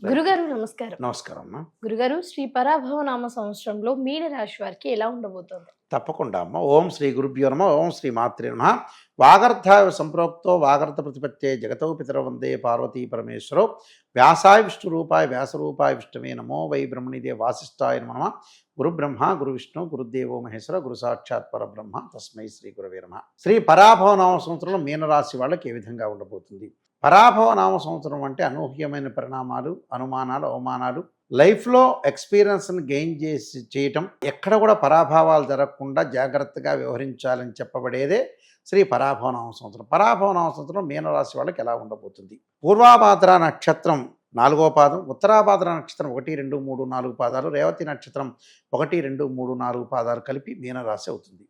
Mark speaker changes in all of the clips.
Speaker 1: గురుగారు నమస్కారం.
Speaker 2: నమస్కారం అమ్మా.
Speaker 1: గురుగారు శ్రీ పరాభవ నామ సంవత్సరంలో మీన రాశి వారికి ఎలా ఉండబోతోంది?
Speaker 2: తప్పకుండా అమ్మ. ఓం శ్రీ గురుభ్యో నమః. ఓం శ్రీ మాత్రే నమః. వాగర్ధాయ సంప్రోక్తో వాగర్ధ ప్రతిపత్తే జగతో పితరౌ వందే పార్వతీ పరమేశ్వరౌ వ్యాసాయ విష్ణురూపాయ వ్యాసరూపాయ విష్ణవే నమో వై బ్రహ్మణిదే వాసిష్ఠాయ నమః. గురు బ్రహ్మ గురు విష్ణు గురుదేవో మహేశ్వర గురు సాక్షాత్ పరబ్రహ్మ తస్మై శ్రీ గురవే నమః. శ్రీ పరాభవ నామ సంవత్సరంలో మీనరాశి వాళ్ళకి ఏ విధంగా ఉండబోతుంది? పరాభవ నామ సంవత్సరం అంటే అనూహ్యమైన పరిణామాలు, అనుమానాలు, అవమానాలు, లైఫ్లో ఎక్స్పీరియన్స్ని గెయిన్ చేయటం, ఎక్కడ కూడా పరాభవాలు జరగకుండా జాగ్రత్తగా వ్యవహరించాలని చెప్పబడేదే శ్రీ పరాభవ నామ సంవత్సరం. పరాభవ నామ సంవత్సరం మీనరాశి వాళ్ళకి ఎలా ఉండబోతుంది? పూర్వాభాద్ర నక్షత్రం 4వ పాదం, ఉత్తరాభాద్ర నక్షత్రం 1, 2, 3, 4 పాదాలు, రేవతి నక్షత్రం 1, 2, 3, 4 పాదాలు కలిపి మీనరాశి అవుతుంది.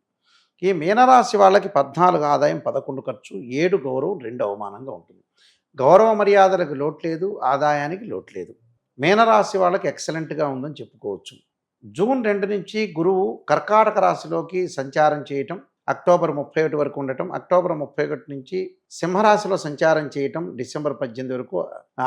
Speaker 2: ఈ మీనరాశి వాళ్ళకి 14 ఆదాయం, 11 ఖర్చు, 7 గౌరవం, 2 అవమానంగా ఉంటుంది. గౌరవ మర్యాదలకు లోటు లేదు, ఆదాయానికి లోటు లేదు. మీనరాశి వాళ్ళకి ఎక్సలెంట్గా ఉందని చెప్పుకోవచ్చు. జూన్ 2 నుంచి గురువు కర్కాటక రాశిలోకి సంచారం చేయటం, అక్టోబర్ 31 వరకు ఉండటం, అక్టోబర్ 31 నుంచి సింహరాశిలో సంచారం చేయటం, డిసెంబర్ 18 వరకు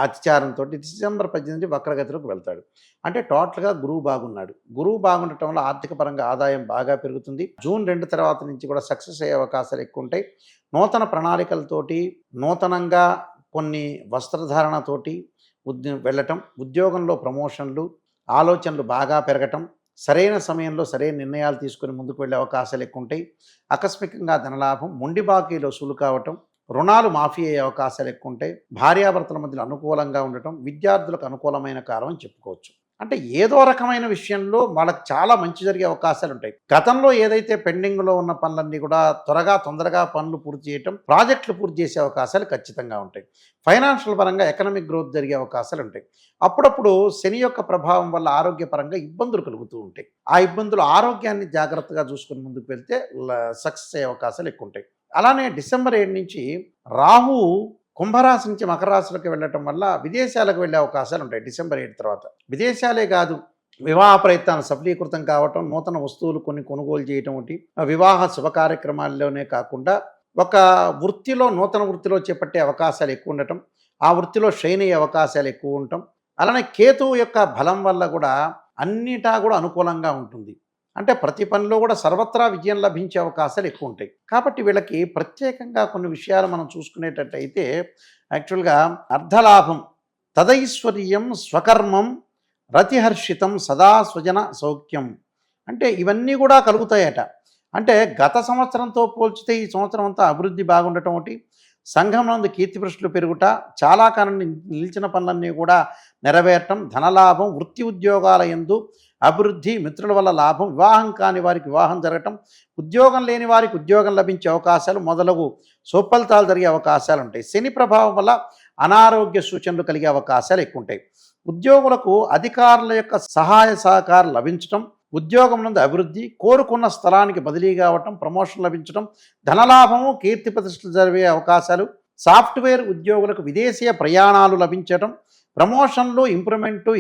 Speaker 2: అతిచారంతో, డిసెంబర్ 18 నుంచి వక్రగతిలోకి వెళ్తాడు. అంటే టోటల్గా గురువు బాగున్నాడు. గురువు బాగుండటం వల్ల ఆర్థిక పరంగా ఆదాయం బాగా పెరుగుతుంది. జూన్ 2 తర్వాత నుంచి కూడా సక్సెస్ అయ్యే అవకాశాలు ఎక్కువ ఉంటాయి. నూతన ప్రణాళికలతోటి, నూతనంగా కొన్ని వస్త్రధారణతోటి వెళ్ళటం, ఉద్యోగంలో ప్రమోషన్లు, ఆలోచనలు బాగా పెరగటం, సరైన సమయంలో సరైన నిర్ణయాలు తీసుకుని ముందుకు వెళ్ళే అవకాశాలు ఎక్కువ ఉంటాయి. ఆకస్మికంగా ధనలాభం, మొండి బాకీలు వసూలు కావటం, రుణాలు మాఫీ అయ్యే అవకాశాలు ఎక్కువ ఉంటాయి. భార్యాభర్తల మధ్యలో అనుకూలంగా ఉండటం, విద్యార్థులకు అనుకూలమైన కాలం అని చెప్పుకోవచ్చు. అంటే ఏదో రకమైన విషయంలో వాళ్ళకి చాలా మంచి జరిగే అవకాశాలు ఉంటాయి. గతంలో ఏదైతే పెండింగ్లో ఉన్న పనులన్నీ కూడా తొందరగా పనులు పూర్తి చేయటం, ప్రాజెక్టులు పూర్తి చేసే అవకాశాలు ఖచ్చితంగా ఉంటాయి. ఫైనాన్షియల్ పరంగా ఎకనామిక్ గ్రోత్ జరిగే అవకాశాలు ఉంటాయి. అప్పుడప్పుడు శని యొక్క ప్రభావం వల్ల ఆరోగ్యపరంగా ఇబ్బందులు కలుగుతూ ఉంటాయి. ఆ ఇబ్బందులు ఆరోగ్యాన్ని జాగ్రత్తగా చూసుకుని ముందుకు వెళ్తే సక్సెస్ అయ్యే అవకాశాలు ఎక్కువ ఉంటాయి. అలానే డిసెంబర్ 7 నుంచి రాహు కుంభరాశి నుంచి మకర రాశిలోకి వెళ్ళటం వల్ల విదేశాలకు వెళ్ళే అవకాశాలు ఉంటాయి. డిసెంబర్ 7 తర్వాత విదేశాలే కాదు, వివాహ ప్రయత్నాలు సఫలీకృతం కావటం, నూతన వస్తువులు కొన్ని కొనుగోలు చేయటం ఒకటి, వివాహ శుభ కార్యక్రమాల్లోనే కాకుండా ఒక వృత్తిలో, నూతన వృత్తిలో చేపట్టే అవకాశాలు ఎక్కువ ఉండటం, ఆ వృత్తిలో షైన్ అయ్యే అవకాశాలు ఎక్కువ ఉండటం. అలానే కేతువు యొక్క బలం వల్ల కూడా అన్నిటా కూడా అనుకూలంగా ఉంటుంది. అంటే ప్రతి పనిలో కూడా సర్వత్రా విజయం లభించే అవకాశాలు ఎక్కువ ఉంటాయి. కాబట్టి వీళ్ళకి ప్రత్యేకంగా కొన్ని విషయాలు మనం చూసుకునేటట్టయితే యాక్చువల్గా అర్ధలాభం, తదైశ్వర్యం, స్వకర్మం, రతిహర్షితం, సదా స్వజన సౌఖ్యం, అంటే ఇవన్నీ కూడా కలుగుతాయట. అంటే గత సంవత్సరంతో పోల్చితే ఈ సంవత్సరం అంతా అభివృద్ధి బాగుండటం ఒకటి, సంఘం నందు కీర్తిప్రతిష్టలు పెరుగుట, చాలా కాలం నిలిచిన పనులన్నీ కూడా నెరవేరటం, ధనలాభం, వృత్తి ఉద్యోగాల యందు అభివృద్ధి, మిత్రుల వల్ల లాభం, వివాహం కాని వారికి వివాహం జరగటం, ఉద్యోగం లేని వారికి ఉద్యోగం లభించే అవకాశాలు మొదలగు సుఫలితాలు జరిగే అవకాశాలు ఉంటాయి. శని ప్రభావం వల్ల అనారోగ్య సూచనలు కలిగే అవకాశాలు ఎక్కువ ఉంటాయి. ఉద్యోగులకు అధికారుల యొక్క సహాయ సహకారం లభించటం, ఉద్యోగం నుండి అభివృద్ధి, కోరుకున్న స్థలానికి బదిలీ కావటం, ప్రమోషన్ లభించడం, ధనలాభము, కీర్తి ప్రతిష్టలు జరిగే అవకాశాలు, సాఫ్ట్వేర్ ఉద్యోగులకు విదేశీయ ప్రయాణాలు లభించడం, ప్రమోషన్లు,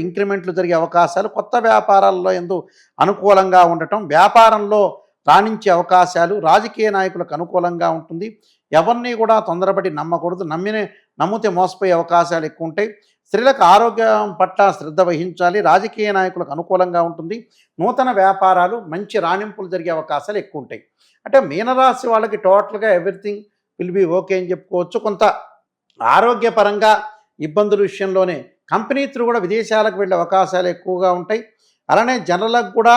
Speaker 2: ఇంక్రిమెంట్లు జరిగే అవకాశాలు, కొత్త వ్యాపారాల్లో ఎందు అనుకూలంగా ఉండటం, వ్యాపారంలో రాణించే అవకాశాలు, రాజకీయ నాయకులకు అనుకూలంగా ఉంటుంది. ఎవరిని కూడా తొందరపడి నమ్మకూడదు, నమ్మితే మోసపోయే అవకాశాలు ఎక్కువ ఉంటాయి. స్త్రీలకు ఆరోగ్యం పట్ల శ్రద్ధ వహించాలి, రాజకీయ నాయకులకు అనుకూలంగా ఉంటుంది. నూతన వ్యాపారాలు, మంచి రాణింపులు జరిగే అవకాశాలు ఎక్కువ ఉంటాయి. అంటే మీనరాశి వాళ్ళకి టోటల్గా ఎవ్రీథింగ్ విల్ బి ఓకే అని చెప్పుకోవచ్చు. కొంత ఆరోగ్యపరంగా ఇబ్బందుల విషయంలోనే కంపెనీ త్రూ కూడా విదేశాలకు వెళ్ళే అవకాశాలు ఎక్కువగా ఉంటాయి. అలానే జనరల్కి కూడా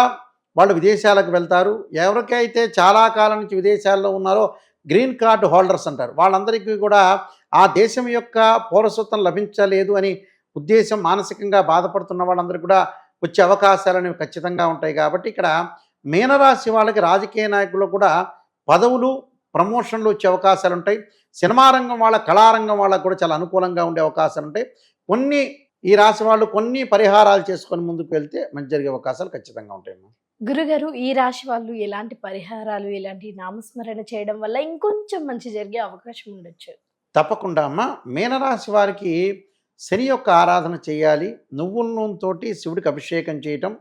Speaker 2: వాళ్ళు విదేశాలకు వెళ్తారు. ఎవరికైతే చాలా కాలం నుంచి విదేశాల్లో ఉన్నారో గ్రీన్ కార్డు హోల్డర్స్ అంటారు, వాళ్ళందరికీ కూడా ఆ దేశం యొక్క పౌరసత్వం లభించలేదు అని ఉద్దేశం, మానసికంగా బాధపడుతున్న వాళ్ళందరికీ కూడా వచ్చే అవకాశాలు అనేవి ఖచ్చితంగా ఉంటాయి. కాబట్టి ఇక్కడ మీనరాశి వాళ్ళకి రాజకీయ నాయకులు కూడా పదవులు, ప్రమోషన్లు వచ్చే అవకాశాలు ఉంటాయి. సినిమా రంగం వాళ్ళ, కళారంగం వాళ్ళకు కూడా చాలా అనుకూలంగా ఉండే అవకాశాలు ఉంటాయి. ఈ రాశి వాళ్ళు కొన్ని పరిహారాలు చేసుకొని ముందుకు వెళ్తే మంచి జరిగే అవకాశాలు ఖచ్చితంగా ఉంటాయి.
Speaker 1: గురుగారు ఈ రాశి వాళ్ళు ఎలాంటి పరిహారాలు, ఎలాంటి నామస్మరణ చేయడం వల్ల ఇంకొంచెం మంచి జరిగే అవకాశం ఉండొచ్చు?
Speaker 2: తప్పకుండా అమ్మ. మీనరాశి వారికి శని యొక్క ఆరాధన చేయాలి. నువ్వుల నూనెతోటి శివుడికి అభిషేకం చేయటం,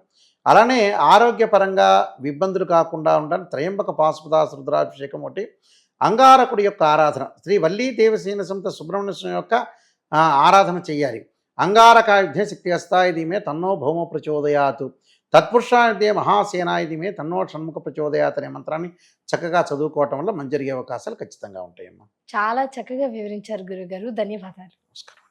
Speaker 2: అలానే ఆరోగ్యపరంగా ఇబ్బందులు కాకుండా ఉండాలి. త్రయంబక పాశుపదాస రుద్రాభిషేకం ఒకటి, అంగారకుడి యొక్క ఆరాధన, శ్రీ వల్లీ దేవసేన సమేత సుబ్రహ్మణ్య స్వామి యొక్క ఆరాధన చేయాలి. అంగారకాయుధే శక్తి హస్తాయుధి మే తన్నో భౌమ ప్రచోదయాత్, తత్పురుషాయుధే మహాసేనాయుధి మే తన్నో షణ్ముఖ ప్రచోదయాత్ అనే మంత్రాన్ని చక్కగా చదువుకోవటం వల్ల మంచి జరిగే అవకాశాలు ఖచ్చితంగా ఉంటాయమ్మా.
Speaker 1: చాలా చక్కగా వివరించారు గురుగారు. ధన్యవాదాలు.
Speaker 2: నమస్కారం.